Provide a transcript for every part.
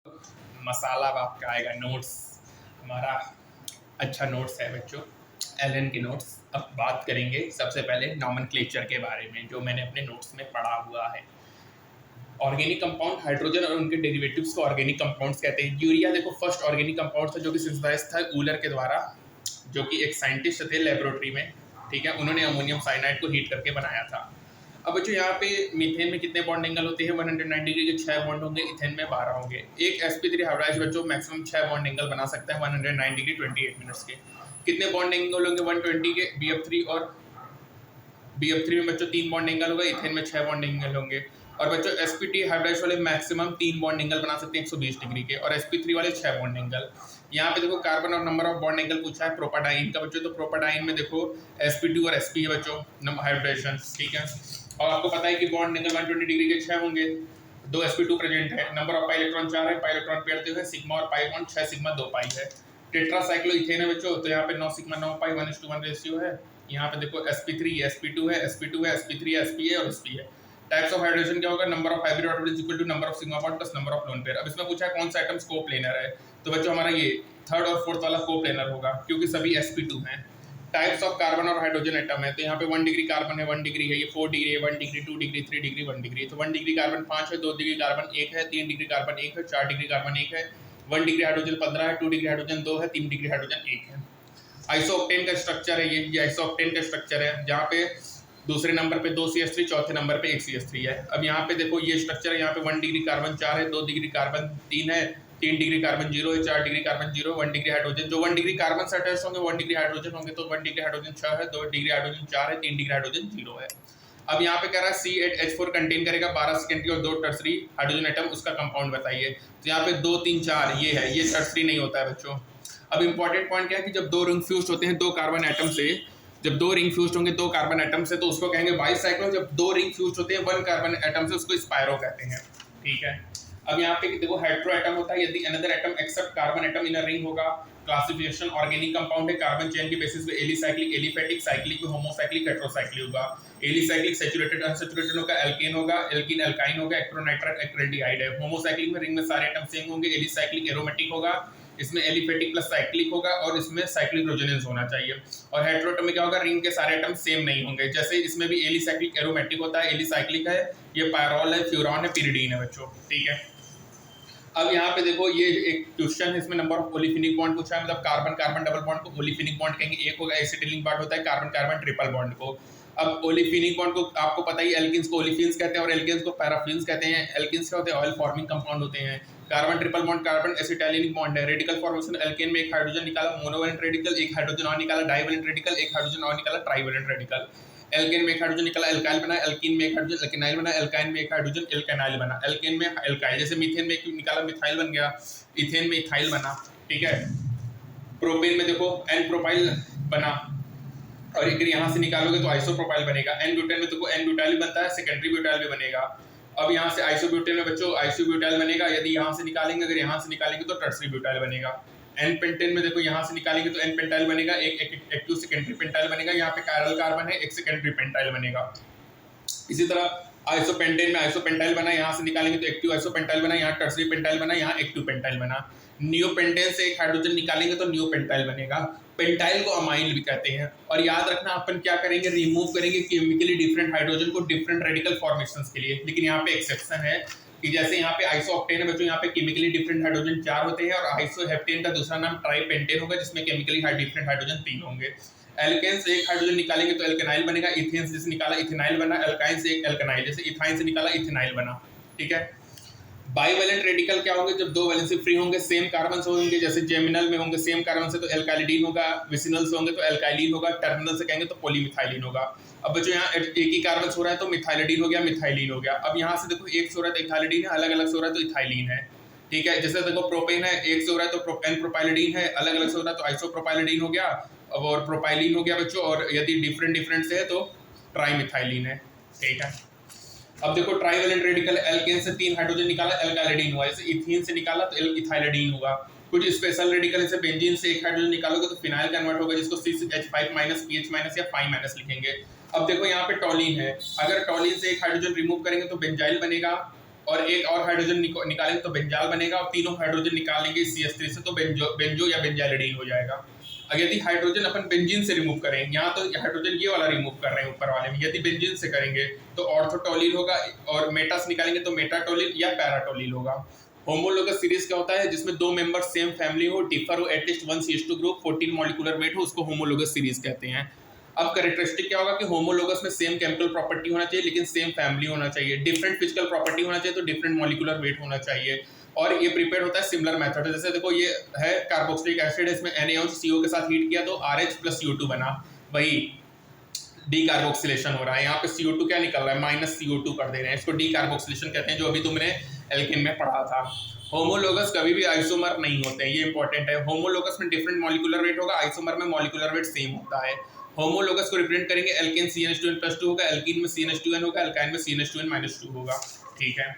मसाला अब आपका आएगा नोट्स। हमारा अच्छा नोट्स है बच्चों, एलन के नोट्स। अब बात करेंगे सबसे पहले नॉमेनक्लेचर के बारे में, जो मैंने अपने नोट्स में पढ़ा हुआ है। ऑर्गेनिक कंपाउंड, हाइड्रोजन और उनके डेरिवेटिव्स को ऑर्गेनिक कंपाउंड्स कहते हैं। यूरिया देखो फर्स्ट ऑर्गेनिक कंपाउंड था जो कि सिंथेसाइज था ऊलर के द्वारा, जो कि एक साइंटिस्ट थे लेबोरेटरी में, ठीक है। उन्होंने अमोनियम साइनाइड को हीट करके बनाया था। अब बच्चों यहाँ पे मीथेन में कितने बॉन्ड एंगल होते हैं? 190 डिग्री के 6 बॉन्ड होंगे, इथेन में 12 होंगे। एक sp3 हाइब्रिडाइज बच्चों मैक्सिमम 6 बॉन्ड एंगल बना सकता है 109 डिग्री 28 मिनट्स के। कितने बॉन्ड एंगल होंगे? 120 के bf3, और bf3 में बच्चों 3 बॉन्ड एंगल होगा, इथेन में 6 बॉन्ड एंगल होंगे। और बच्चों sp2 हाइब्रिडाइज वाले मैक्सिमम 3 बॉन्ड एंगल बना सकते हैं 120 डिग्री के, और sp3 वाले 6 बॉन्ड एंगल। यहाँ पे देखो कार्बन और नंबर ऑफ बॉन्ड एंगल पूछा है प्रोपाडाइन का बच्चों, तो प्रोपाडाइन में देखो sp2 और sp है बच्चों हाइब्रिडेशन, ठीक है। और आपको पता है कि बॉन्ड एंगल 120 डिग्री के 6 होंगे, 2 sp2 प्रेजेंट है, नंबर ऑफ पाई इलेक्ट्रॉन 4 है, पाई इलेक्ट्रॉन पेयर देखो सिग्मा और पाई बॉन्ड 6 सिग्मा 2 पाई है। टेट्रासाइक्लोइथेन है बच्चों, तो यहाँ पे 9 सिग्मा 9 पाई 1:1 रेशियो है। यहाँ पे देखो sp3 sp2 है, sp2 है, sp3 है, sp है और sp है। टाइप्स ऑफ हाइड्रोजन क्या होगा? Number of hybrid orbitals equal to number of sigma bond plus number of lone pair. अब इसमें पूछा है कौन सा एटम कोप्लेनर है, तो बच्चों हमारा ये थर्ड और फोर्थ वाला कोप्लेनर होगा, क्योंकि सभी sp2 हैं। टाइप्स ऑफ कार्बन और हाइड्रोजन एटम है, तो यहाँ पे 1 डिग्री कार्बन है, 1 डिग्री है, ये 4 डिग्री है, 1 डिग्री 2 डिग्री 3 डिग्री 1 डिग्री। तो 1 डिग्री कार्बन 5 है, 2 डिग्री कार्बन 1 है, 3 डिग्री कार्बन 1 है, 4 डिग्री कार्बन 1 है, 1 डिग्री हाइड्रोजन 15 है, 2 डिग्री हाइड्रोजन 2 है, 3 डिग्री हाइड्रोजन 1 है। आइसोऑक्टेन का स्ट्रक्चर है ये आइसोऑक्टेन का स्ट्रक्चर है, जहाँ पे दूसरे नंबर पे 2 CH3, चौथे नंबर पे 1 CH3 है। अब यहाँ पे देखो ये स्ट्रक्चर है, यहाँ पे 1 डिग्री कार्बन 4 है, 2 डिग्री कार्बन 3 है, 3 डिग्री कार्बन 0 है, 4 डिग्री कार्बन 0, 1 डिग्री हाइड्रोजन, जो 1 डिग्री कार्बन से अटैच होंगे 1 डिग्री हाइड्रोजन होंगे, तो 1 डिग्री हाइड्रोजन 6 है, 2 डिग्री हाइड्रोजन 4 है, 3 डिग्री हाइड्रोजन 0 है। अब यहाँ पे कह रहा है C8H4 कंटेन करेगा 12 सेकेंडरी और 2 टर्सरी हाइड्रोजन एटम, उसका कंपाउंड बताइए। तो यहाँ पे 2 3 4 ये है, ये टर्सरी नहीं होता है बच्चों। अब इंपॉर्टेंट पॉइंट क्या है कि जब 2 रिंग फ्यूज्ड होते हैं 2 कार्बन एटम से, जब 2 रिंग फ्यूज्ड होंगे 2 कार्बन एटम से, तो उसको कहेंगे बाइसाइक्लो। जब 2 रिंग फ्यूज्ड होते हैं 1 कार्बन एटम से, उसको स्पायरो कहते हैं, ठीक है। अब यहाँ पे देखो हेटेरो एटम होता है यदि another atom except carbon atom in a ring होगा। क्लासिफिकेशन ऑर्गेनिक कंपाउंड है, कार्बन चेन के बेसिस पे एलिसाइक्लिक, एलिफेटिक, साइक्लिक में होमोसाइक्लिक, हेटेरोसाइक्लिक होगा। एलिसाइक्लिक सैचुरेटेड अनसैचुरेटेड होगा, एल्केन होगा, एल्कीन एल्काइन होगा, एक्रोनाइट्राइल एक्रिल्डिहाइड है। होमोसाइक्लिक में रिंग में सारे एटम सेम होंगे, एलिसाइक्लिक एरोमेटिक होगा, इसमें एलिफेटिक प्लस साइक्लिक होगा, और इसमें साइक्लिक रेजोनेंस होना चाहिए। और हेटेरोएटम में क्या होगा? रिंग के सारे एटम सेम नहीं होंगे, जैसे इसमें भी एलिसाइक्लिक एरोमेटिक होता है, एलिसाइक्लिक है, ये पायरोल है, फ्यूरॉन है, पिरिडीन है बच्चों, ठीक है। अब यहाँ पे देखो ये एक क्वेश्चन है, इसमें नंबर ऑफ ओलिफिनिक बॉन्ड पूछा है, मतलब कार्बन कार्बन डबल बॉन्ड को ओलिफिनिक बॉन्ड कहेंगे। एक होगा एसिटिलिक बॉन्ड होता है कार्बन कार्बन ट्रिपल बॉन्ड को। अब ओलिफिनिक बॉन्ड को आपको पता ही, एल्किन्स को ओलिफिन्स कहते हैं और एल्केन्स को पैराफिन्स कहते हैं। एल्किन्स क्या होते हैं? ऑयल फॉर्मिंग कंपाउंड होते हैं। Carbon triple bond carbon acetylic bond है। रेडिकल फॉर्मेशन, एल्केन में एक हाइड्रोजन निकाला मोनोवेलेंट रेडिकल, एक हाइड्रोजन और निकाला डाइवेलेंट रेडिकल, एक हाइड्रोजन और निकाला ट्राइवेलेंट रेडिकल। एल्केन में एक हाइड्रोजन निकाला एल्काइल बना, एल्कीन में एक हाइड्रोजन एल्केनाइल बना, एल्काइन में एक हाइड्रोजन एल्केनाइल बना, एल्केन में एल्काइल, जैसे मीथेन में एक निकाला मिथाइल बन गया, इथेन में इथाइल बना, ठीक है। प्रोपेन में देखो एन प्रोपाइल बना, और अगर यहाँ से निकालोगे तो आइसोप्रोपाइल बनेगा। एन ब्यूटेन में देखो एन ब्यूटाइल बनता है, सेकेंडरी ब्यूटाइल भी बनेगा। अब यहाँ से आइसोब्यूटेन में बच्चों आइसोब्यूटाइल बनेगा, यदि यहाँ से निकालेंगे, अगर यहाँ से निकालेंगे तो टर्सरी ब्यूटाइल बनेगा। एन पेंटेन में देखो यहाँ से निकालेंगे तो एन पेंटाइल बनेगा, एक एक्टिव सेकेंडरी पेंटाइल बनेगा, यहाँ पे कायरल कार्बन है, एक सेकेंडरी पेंटाइल बनेगा। इसी तरह आइसोपेंटेन में आइसोपेंटाइल बना, यहाँ से निकालेंगे तो एक्टिव आइसोपेंटाइल बना, यहाँ टर्सरी पेंटाइल बना, यहाँ एक्टिव पेंटाइल बना। नियोपेंटेन से एक हाइड्रोजन निकालेंगे तो नियोपेंटाइल बनेगा। पेंटाइल को अमाइन भी कहते हैं। और याद रखना अपन क्या करेंगे? रिमूव करेंगे केमिकली डिफरेंट हाइड्रोजन को डिफरेंट रेडिकल फॉर्मेशंस के लिए। लेकिन यहाँ पे एक्सेप्शन है कि जैसे यहाँ पे आइसोऑक्टेन है बच्चों, यहाँ पे केमिकली डिफरेंट हाइड्रोजन 4 होते हैं, और आइसोहेप्टेन का दूसरा नाम ट्राइपेंटेन होगा, जिसमें केमिकली डिफरेंट हाइड्रोजन 3 होंगे। एल्केन से एक हाइड्रोजन निकालेंगे तो एल्केनाइल बनेगा, इथेन से निकाला इथेनाइल बना, एल्काइन से एक एल्केनाइल, जैसे इथाइन से निकाला इथेनाइल बना, ठीक है। बाइवेलेंट रेडिकल क्या होंगे? जब 2 वैलेंसी फ्री होंगे, सेम कार्बन से होंगे, जैसे जेमिनल में होंगे सेम कार्बन से तो एल्काइलिडीन होगा, विसिनल से होंगे तो एल्काइलिन होगा, टर्मिनल से कहेंगे तो पॉलीमिथाइलिन होगा। अब बच्चों यहाँ एक ही कार्बन से हो रहा है तो मिथाइलिडीन हो गया, मिथाइलिन हो गया। अब यहाँ से देखो एक से हो रहा है तो इथाइलिडीन है, अलग अलग से हो रहा है तो इथाइलिन है, ठीक है। जैसे देखो प्रोपेन है, एक से हो रहा है तो प्रोपेन प्रोपाइलिडीन है, अलग अलग से हो रहा है तो आइसोप्रोपाइलिडीन हो गया, अब और प्रोपाइलिन हो गया बच्चों, और यदि डिफरेंट डिफरेंट से है तो ट्राइमिथाइलिन है, ठीक है। अब देखो ट्राइवेलेंट रेडिकल, एल्केन से 3 हाइड्रोजन निकाला एल्काइलिडीन हुआ, जैसे इथीन से निकाला तो इथाइलिडीन हुआ। कुछ स्पेशल रेडिकल जैसे बेंजीन से एक हाइड्रोजन निकालोगे तो फिनाइल कन्वर्ट होगा, जिसको CH5- PH- या 5- लिखेंगे। अब देखो यहाँ पे टॉलिन है, अगर टॉलिन से एक हाइड्रोजन रिमूव करेंगे तो बेंजाइल बनेगा, और एक और हाइड्रोजन निकालेंगे तो बेंजाल बनेगा, और तीनों हाइड्रोजन निकालेंगे CH3 से तो बेंजो या बेंजालिडीन हो जाएगा। अगर यदि हाइड्रोजन अपन बेंजीन से रिमूव करें, यहाँ तो हाइड्रोजन ये वाला रिमूव कर रहे हैं ऊपर वाले में, यदि बेंजीन से करेंगे तो ऑर्थोटोलिल होगा, और मेटा से निकालेंगे तो मेटाटोलिल या पैराटोलिल होगा। होमोलोगस सीरीज क्या होता है, जिसमें दो मेंबर सेम फैमिली हो, डिफर हो at least 1 CH2 group, 14 molecular weight हो, उसको होमोलोगस सीरीज कहते हैं। अब कैरेक्टरिस्टिक क्या होगा कि होमोलोगस में सेम केमिकल प्रॉपर्टी होना चाहिए लेकिन सेम फैमिली होना चाहिए, डिफरेंट फिजिकल प्रॉपर्टी होना चाहिए तो डिफरेंट मॉलिक्यूलर वेट होना चाहिए, और ये प्रिपेयर होता है सिमिलर मेथड। जैसे देखो ये है कार्बोक्सिलिक एसिड, इसमें NaOH CO के साथ हीट किया तो RH + CO2 बना, वही डीकार्बोक्सिलेशन हो रहा है। यहाँ पे CO2 क्या निकल रहा है, -CO2 कर दे रहे हैं, इसको डीकार्बोक्सिलेशन कहते हैं, जो अभी तुमने एल्केन में पढ़ा था। होमोलोगस कभी भी आइसोमर नहीं होते हैं, ये इंपॉर्टेंट है। होमोलोगस में डिफरेंट मॉलिक्यूलर वेट होगा, आइसोमर में मॉलिक्यूलर वेट सेम होता है। होमोलोगस को रिप्रेजेंट करेंगे, एल्केन CnH2n+2 होगा, एल्कीन में CnH2n होगा, एल्काइन में CnH2n-2 होगा, ठीक है।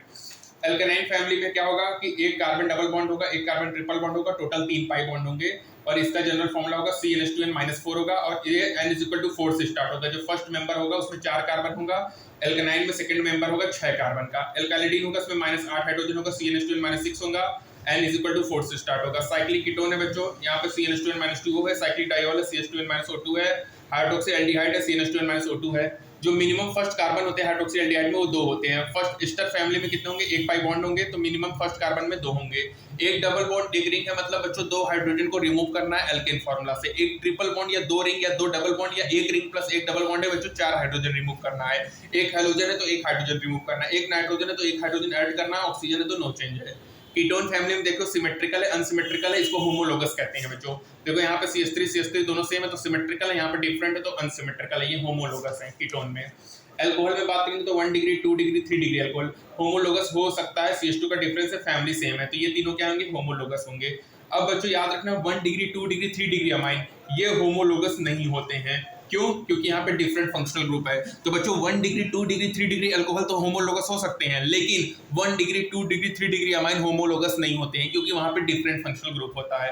एल्केनाइन फैमिली में क्या होगा कि एक कार्बन डबल बॉन्ड होगा, एक कार्बन ट्रिपल बॉन्ड होगा, टोटल 3 पाई बॉन्ड होंगे, और इसका जनरल फॉर्मूला होगा CnH2n-4 होगा, और ये n=4 से स्टार्ट होगा। जो फर्स्ट मेंबर होगा उसमें 4 कार्बन होगा, एल्केनाइन में सेकंड मेंबर होगा 6 कार्बन का, एल्काइलिडीन होगा उसमें -8 हाइड्रोजन होगा, CnH2n-6 होगा, n=4 से स्टार्ट होगा। साइक्लिक कीटोन है बच्चों, यहाँ पे CnH2n-2 है, साइक्लिक डाइऑल है CH2n-O2 है, हाइड्रोक्सी एल्डिहाइड है CnH2n-O2 है। जो मिनिमम फर्स्ट कार्बन होते हैं हाइड्रोक्सी एल्डिहाइड में वो 2 होते हैं। फर्स्ट एस्टर फैमिली में कितने होंगे, 1 पाई बॉन्ड होंगे, तो मिनिमम फर्स्ट कार्बन में 2 होंगे। एक डबल बॉन्ड एक रिंग है, मतलब बच्चों 2 हाइड्रोजन को रिमूव करना है एल्केन फार्मूला से। एक ट्रिपल बॉन्ड या 2 रिंग या 2 डबल बॉन्ड या एक रिंग प्लस एक डबल बॉन्ड है बच्चों, 4 हाइड्रोजन रिमूव करना है। एक हाइड्रोजन है तो एक हाइड्रोजन रिमूव करना है, एक नाइट्रोजन है तो एक हाइड्रोजन ऐड करना है, ऑक्सीजन है तो नो चेंज है। कीटोन फैमिली में देखो सिमेट्रिकल है, अनसिमेट्रिकल है, इसको होमोलोगस कहते हैं बच्चों। देखो यहाँ पे CH3 दोनों सेम है तो सिमेट्रिकल है, यहाँ पे डिफरेंट है तो अनसिमेट्रिकल है, ये होमोलोगस है कीटोन में। अल्कोहल में बात करेंगे तो 1 degree 2 degree 3 degree alcohol homologous हो सकता है, CH2 का डिफरेंस है, फैमिली सेम है, तो ये तीनों क्या होंगे, होमोलोगस होंगे। अब बच्चों याद रखना 1 डिग्री 2 डिग्री 3 डिग्री अमाइन ये होमोलोगस नहीं होते हैं। क्यों? क्योंकि यहाँ पे डिफरेंट फंक्शनल ग्रुप है। तो बच्चों 1 डिग्री 2 डिग्री 3 डिग्री अल्कोहल तो होमोलोगस हो सकते हैं, लेकिन 1 degree 2 degree 3 degree amine homologous नहीं होते हैं, क्योंकि वहाँ पे डिफरेंट फंक्शनल ग्रुप होता है।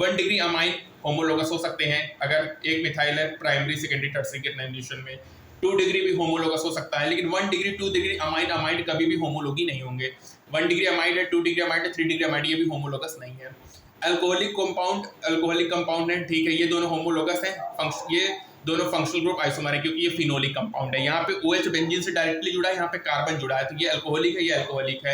1 डिग्री अमाइन होमोलोगस हो सकते हैं अगर एक मिथाइल है प्राइमरी सेकेंडरी टर्सरी के ऑर्गेनाइजेशन में। 2 डिग्री भी होमोलोगस हो सकता है, लेकिन 1 डिग्री 2 डिग्री अमाइड अमाइड कभी भी होमोलोगी नहीं होंगे। 1 डिग्री अमाइड है, 2 डिग्री अमाइड है, 3 डिग्री अमाइड ये भी होमोलोगस नहीं है। अल्कोहलिक कंपाउंड है, ठीक है, ये दोनों होमोलोगस हैं। ये दोनों फंक्शनल ग्रुप आइसोमर है क्योंकि ये फिनोलिक कंपाउंड है। यहाँ पे OH बेंजीन से डायरेक्टली जुड़ा है, यहाँ पे कार्बन जुड़ा है, तो ये अल्कोहलिक है, ये अल्कोहलिक है।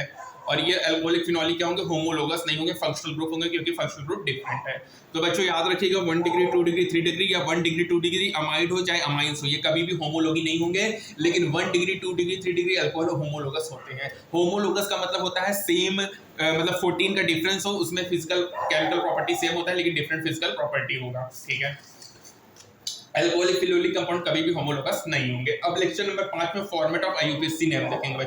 और ये अल्कोहलिक फिनोलिक क्या होंगे, होमोलोगस नहीं होंगे, फंक्शनल ग्रुप होंगे, क्योंकि फंक्शनल ग्रुप डिफरेंट है। तो बच्चों याद रखिएगा 1 डिग्री 2 डिग्री 3 डिग्री या 1 डिग्री 2 डिग्री अमाइड हो चाहे अमाइंस हो, ये कभी भी होमोलोगी नहीं होंगे, लेकिन 1 degree 2 degree 3 degree alcohol homologous होते हैं। होमोलोगस का मतलब होता है सेम, मतलब 14 का डिफरेंस हो, उसमें फिजिकल केमिकल प्रॉपर्टी सेम होता है लेकिन डिफरेंट फिजिकल प्रॉपर्टी होगा, ठीक है। अल्कोहलिक फिनोलिक कंपाउंड कभी भी होमोलोगस नहीं होंगे। अब लेक्चर नंबर 5 में फॉर्मेट ऑफ IUPAC नेम देखेंगे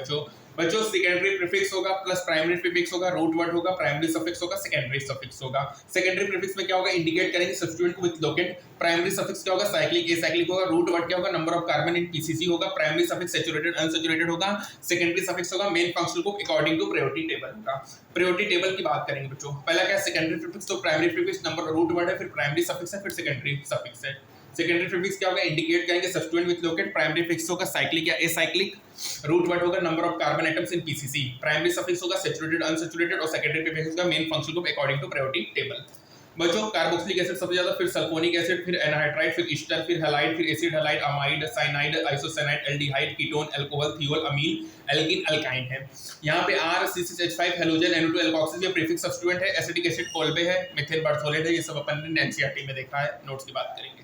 बच्चों सेकेंडरी प्रीफिक्स होगा प्लस प्राइमरी प्रीफिक्स होगा, रूट वर्ड होगा, प्राइमरी सफिक्स होगा, सेकेंडरी सफिक्स होगा। सेकेंडरी प्रीफिक्स में क्या होगा, इंडिकेट करेंगे substituent with locant. Primary suffix क्या होगा, साइक्लिक एसाइक्लिक होगा। रूट वर्ड क्या होगा, number of carbon in PCC होगा। प्राइमरी सफिक्स सैचुरेटेड अनसैचुरेटेड होगा। सेकेंडरी सफिक्स होगा main functional group according to priority table होगा। प्रायोरिटी टेबल की बात करेंगे बच्चों, पहला क्या है सेकेंडरी प्रीफिक्स, तो primary prefix number root word है, फिर प्राइमरी सफिक्स है, फिर सेकेंडरी सफिक्स है। सेकेंडरी प्रीफिक्स क्या होगा, इंडिकेट करेंगे substituent with locate. Primary prefix होगा साइक्लिक या एसाइक्लिक। रूट वर्ड होगा number of carbon atoms in PCC। Primary suffix होगा सैचुरेटेड अनसैचुरेटेड, और सेकेंडरी प्रीफिक्स होगा main functional group according to priority table. बच्चों कार्बोक्सिलिक एसिड सबसे ज्यादा, फिर सल्फोनिक एसिड, फिर एनहाइड्राइड, फिर ईस्टर, फिर हैलाइड, फिर acid halide, amide, cyanide, isocyanide, aldehyde, ketone, alcohol, thiol, amine, alkene, alkyne है। यहाँ पे R6H5 हैलोजन NO2 एल्कोक्सिल ये प्रीफिक्स सब्स्टिट्यूएंट है। एसिटिक एसिड कोल्बे है, मिथेन बर्थोलेट है, ये सब अपन ने NCERT में देखा है। नोट्स की बात करेंगे।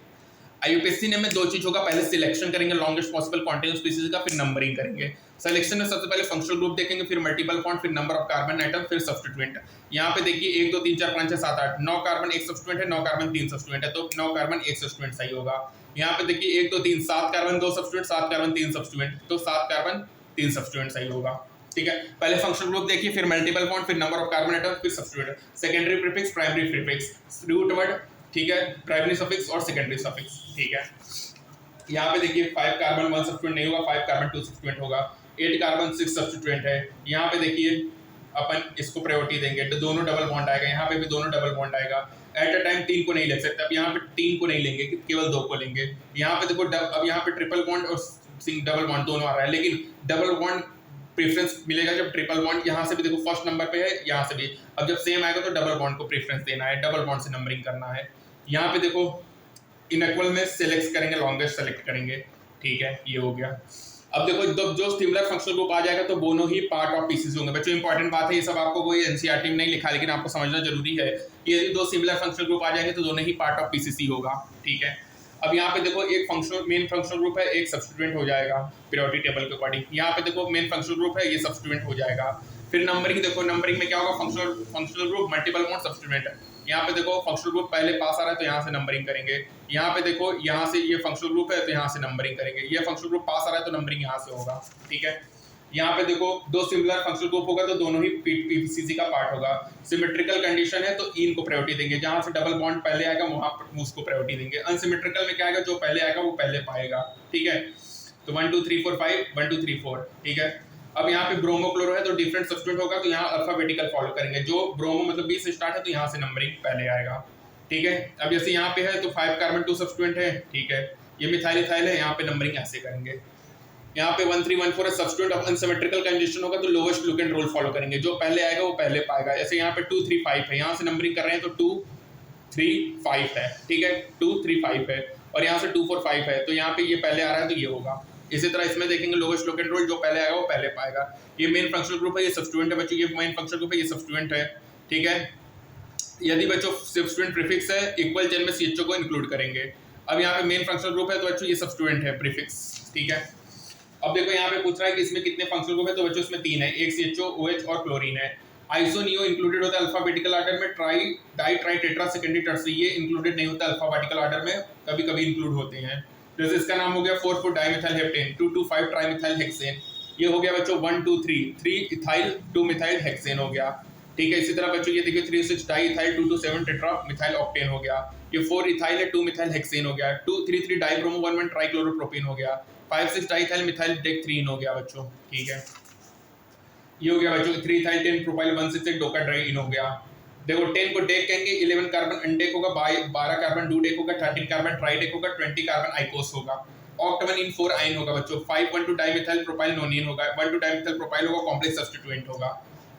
IUPAC नेम में 2 चीज होगा, पहले सिलेक्शन करेंगे लॉन्गेस्ट पॉसिबल कॉन्टिन्यूअस स्पीशीज का, फिर नंबरिंग करेंगे। सिलेक्शन में सबसे पहले फंक्शनल ग्रुप देखेंगे, फिर मल्टीपल बॉन्ड, फिर नंबर ऑफ कार्बन एटम, फिर सब्स्टिट्यूएंट। यहाँ पे देखिए 1 2 3 4 5 6 7 8 9 कार्बन 1 सब्स्टिट्यूएंट है, 9 कार्बन 3 सब्स्टिट्यूएंट है, तो 9 कार्बन 1 सब्स्टिट्यूएंट सही होगा। यहाँ पे देखिए 1 2 3 7 कार्बन 2 सब्स्टिट्यूएंट, 7 कार्बन 3 सब्स्टिट्यूएंट, तो 7 कार्बन 3 सब्स्टिट्यूएंट सही होगा, ठीक है। पहले फंक्शनल ग्रुप देखिए, फिर मल्टीपल बॉन्ड, फिर नंबर ऑफ कार्बन एटम, फिर substituent. Secondary prefix, primary prefix, root word, ठीक है, प्राइमरी सफिक्स और सेकेंडरी सफिक्स, ठीक है। यहाँ पे देखिए 5 कार्बन 1 सब्स्टिट्यूएंट नहीं होगा, 5 कार्बन 2 सब्स्टिट्यूएंट होगा, 8 कार्बन 6 सब्स्टिट्यूएंट है। यहाँ पे देखिए अपन इसको प्रायोरिटी देंगे, तो दोनों डबल बॉन्ड आएगा, यहाँ पे भी दोनों डबल बॉन्ड आएगा। एट अ टाइम 3 को नहीं ले सकते, अब यहाँ पे 3 को नहीं लेंगे, केवल 2 को लेंगे। यहाँ पे देखो अब यहाँ पे ट्रिपल बॉन्ड और डबल बॉन्ड दोनों आ रहा है, लेकिन डबल बॉन्ड प्रेफरेंस मिलेगा जब ट्रिपल बॉन्ड यहाँ से भी देखो फर्स्ट नंबर पे है, यहाँ से भी। अब जब सेम आएगा तो डबल बॉन्ड को प्रेफरेंस देना है, डबल बॉन्ड से नंबरिंग करना है। यहाँ पे देखो इनइक्वल में सिलेक्ट करेंगे, लॉन्गेस्ट सेलेक्ट करेंगे, ठीक है, ये हो गया। अब देखो जो सिमिलर फंक्शनल ग्रुप आ जाएगा तो दोनों ही पार्ट ऑफ पीसीसी होंगे। बच्चों इंपॉर्टेंट बात है, ये सब आपको कोई एनसीईआरटी में नहीं लिखा, लेकिन आपको समझना जरूरी है कि यदि दो सिमिलर फंक्शनल ग्रुप आ जाएंगे तो दोनों ही पार्ट ऑफ पीसीसी होगा, ठीक है। अब यहाँ पे देखो एक फंक्शनल मेन फंक्शनल ग्रुप है, एक सब्स्टिट्यूएंट हो जाएगा पीरियोडिक टेबल के अकॉर्डिंग। यहाँ पे देखो मेन फंक्शनल ग्रुप है, ये सब्स्टिट्यूएंट हो जाएगा। फिर नंबरिंग देखो, नंबरिंग में क्या होगा, functional group multiple bond substituent है। यहाँ पे देखो फंक्शनल ग्रुप पहले पास आ रहा है तो यहाँ से नंबरिंग करेंगे। यहाँ पे देखो यहाँ से ये फंक्शनल ग्रुप है तो यहाँ से नंबरिंग करेंगे। ये फंक्शनल ग्रुप पास आ रहा है तो नंबरिंग यहाँ से होगा, ठीक है। यहाँ पे देखो दो सिमिलर फंक्शनल ग्रुप होगा तो दोनों ही पीसीसी का पार्ट होगा। सिमेट्रिकल कंडीशन है तो इन को प्रायोरिटी देंगे, जहाँ से डबल बॉन्ड पहले आएगा वहां पर उसको प्रायोरिटी देंगे। अनसिमेट्रिकल में क्या आएगा, जो पहले आएगा वो पहले पाएगा, ठीक है। तो 1 2 3 4 5 1 2 3 4, ठीक है। अब यहाँ पे ब्रोमो क्लोरो है तो डिफरेंट सब्स्टिट्यूएंट होगा, तो यहाँ अल्फाबेटिकल फॉलो करेंगे। जो ब्रोमो मतलब बी से स्टार्ट है तो यहाँ से नंबरिंग पहले आएगा, ठीक है। अब जैसे यहाँ पे है तो 5 कार्बन 2 सब्स्टिट्यूएंट है, ठीक है। ये मिथाइल इथाइल है, यहाँ पे नंबरिंग ऐसे करेंगे। यहाँ पे 1 3 1 4 सब्स्टिट्यूएंट ऑफ अनसिमेट्रिकल कंडीशन होगा तो लोवेस्ट लुकेंट रूल फॉलो करेंगे, जो पहले आएगा वो पहले पाएगा। जैसे यहाँ पे 2 3 5 है, यहाँ से नंबरिंग कर रहे हैं तो 2 3 5 है, ठीक है, 2 3 5 है। और यहाँ से 2 4 5 है तो यहाँ पे ये पहले आ रहा है तो ये होगा। इसी तरह इसमें देखेंगे लोवेस्ट लोकेंट रूल, जो पहले आएगा वो पहले पाएगा। ये मेन फंक्शनल ग्रुप है, ये सब्स्टिट्यूएंट है बच्चों, ये मेन फंक्शनल ग्रुप है, ये सब्स्टिट्यूएंट है, ठीक है। यदि बच्चों सब्स्टिट्यूएंट प्रीफिक्स है, इक्वल चेन में सीएचओ को इंक्लूड करेंगे। अब यहाँ पे मेन फंक्शनल ग्रुप है तो बच्चों ये सब्स्टिट्यूएंट है प्रीफिक्स, ठीक है। अब देखो यहाँ पे पूछ रहा है कि इसमें कितने फंक्शनल ग्रुप है, तो बच्चों इसमें 3 है, एक सीएचओ, ओएच और क्लोरीन है। आइसो नियो इंक्लूडेड होता है अल्फाबेटिकल ऑर्डर में, try di tri tetra secondary tertiary ये इंक्लूडेड नहीं होता अल्फाबेटिकल ऑर्डर में, कभी कभी इंक्लूड होते हैं। जैसे इसका नाम हो गया 4 डाइमिथाइल हेप्टेन, 2 2 5 ट्राइमिथाइल हेक्सेन, ये हो गया बच्चों 1 2 3 इथाइल 2 मिथाइल हेक्सेन हो गया, ठीक है। इसी तरह बच्चों ये देखिए 3 6 di ethyl 2 2 7 tetra methyl octane हो गया। ये 4 इथाइल है 2 मिथाइल हेक्सेन हो गया। 2 3 3 डाई ब्रोमो 1 1 ट्राइक्लोरोप्रोपेन हो गया। 5 6 डाई इथाइल मिथाइल डेक्थ्रीन हो गया बच्चों, ठीक है। ये हो गया बच्चों 3 इथाइल 10 प्रोपाइल 1 6 डोका ड्राइन हो गया। देखो 10 को डेक कहेंगे, 11 कार्बन अनडेक होगा, 12 कार्बन डूडेक होगा, 13 कार्बन ट्राइडेक होगा, 20 कार्बन आइकोस होगा। ऑक्ट 1 इन 4 आइन होगा बच्चों। 5 1 2 डाइमिथाइल प्रोपाइल नोनिन होगा, 1 2 डाइमिथाइल प्रोपाइल होगा, कॉम्प्लेक्स सब्स्टिट्यूएंट होगा।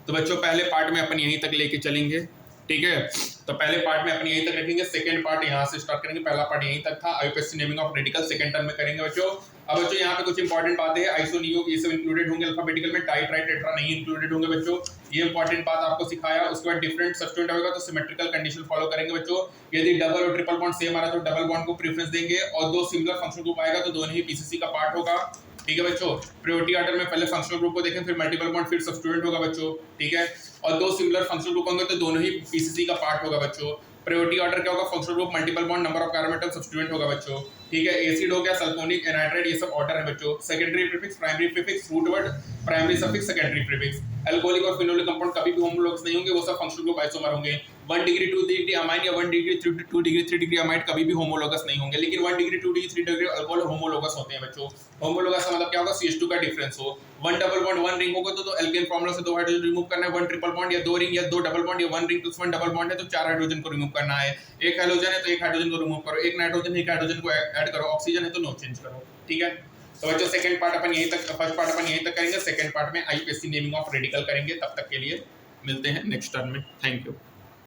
तो बच्चों पहले पार्ट में अपन यहीं तक लेके चलेंगे, ठीक है। तो पहले पार्ट में अपन यहीं तक रखेंगे, सेकंड पार्ट यहाँ से स्टार्ट करेंगे। पहला पार्ट यहीं तक था, IUPAC naming of radical second term में करेंगे बच्चों। अब बच्चों यहाँ पे कुछ इंपॉर्टेंट बातें हैं, आइसो नियो ये सब इंक्लूडेड होंगे अल्फाबेटिकल में, टाई ट्राई टेट्रा नहीं इंक्लूडेड होंगे बच्चों, ये इंपॉर्टेंट बात आपको सिखाया। उसके बाद डिफरेंट सब्स्टिट्यूएंट होगा तो सिमेट्रिकल कंडीशन फॉलो करेंगे बच्चों। यदि डबल और ट्रिपल बॉन्ड सेम आ रहा है तो डबल बॉन्ड को प्रेफरेंस देंगे, और दो सिमिलर फंक्शनल ग्रुप आएगा तो दोनों ही पीसीसी का पार्ट होगा, ठीक है बच्चों। प्रायोरिटी ऑर्डर में पहले फंक्शनल ग्रुप को देखें, फिर मल्टीपल बॉन्ड, फिर सब्स्टिट्यूएंट होगा बच्चों, ठीक है। और दो सिमिलर फंक्शनल ग्रुप होंगे तो दोनों ही पीसीसी का पार्ट होगा बच्चों। प्रायोरिटी ऑर्डर क्या होगा, functional group, multiple bond, number of carbon atom, substituent होगा बच्चों, ठीक है। एसिड हो गया, सल्फोनिक, एनाइड्राइड, ये सब ऑर्डर है बच्चों। Secondary prefix, primary prefix, root word, primary suffix, secondary prefix. Alcoholic और फिनोलिक कंपाउंड कभी भी होमोलॉगस नहीं होंगे, वो सब फंक्शनल ग्रुप आइसोमर होंगे। 1 डिग्री 2 डिग्री अमाइन या 1 डिग्री 2 डिग्री 3 डिग्री अमाइन कभी भी होमोलॉगस नहीं होंगे, लेकिन 1 degree 2 degree 3 degree alcohol homologous होते हैं बच्चों। होमोलॉगस का मतलब क्या होगा, CH2 का डिफरेंस हो। 1 डबल बॉन्ड 1 रिंग होगा तो एल्केन फार्मूला से 2 हाइड्रोजन रिमूव करना है। 1 ट्रिपल बॉन्ड या 2 रिंग या 2 डबल बॉन्ड या 1 रिंग प्लस 1 डबल बॉन्ड है तो 4 हाइड्रोजन को रिमूव करना है। एक हाइड्रोजन है तो एक हाइड्रोजन को रिमूव करो, एक नाइट्रोजन एक हाइड्रोजन को ऐड करो, ऑक्सीजन है तो नो चेंज करो, ठीक है। तो बच्चों सेकंड पार्ट अपन यहीं तक, फर्स्ट पार्ट अपन यहीं तक करेंगे, सेकंड पार्ट में आईयूपीएसी नेमिंग ऑफ रेडिकल करेंगे। तब तक के लिए मिलते हैं नेक्स्ट टर्म में, थैंक यू।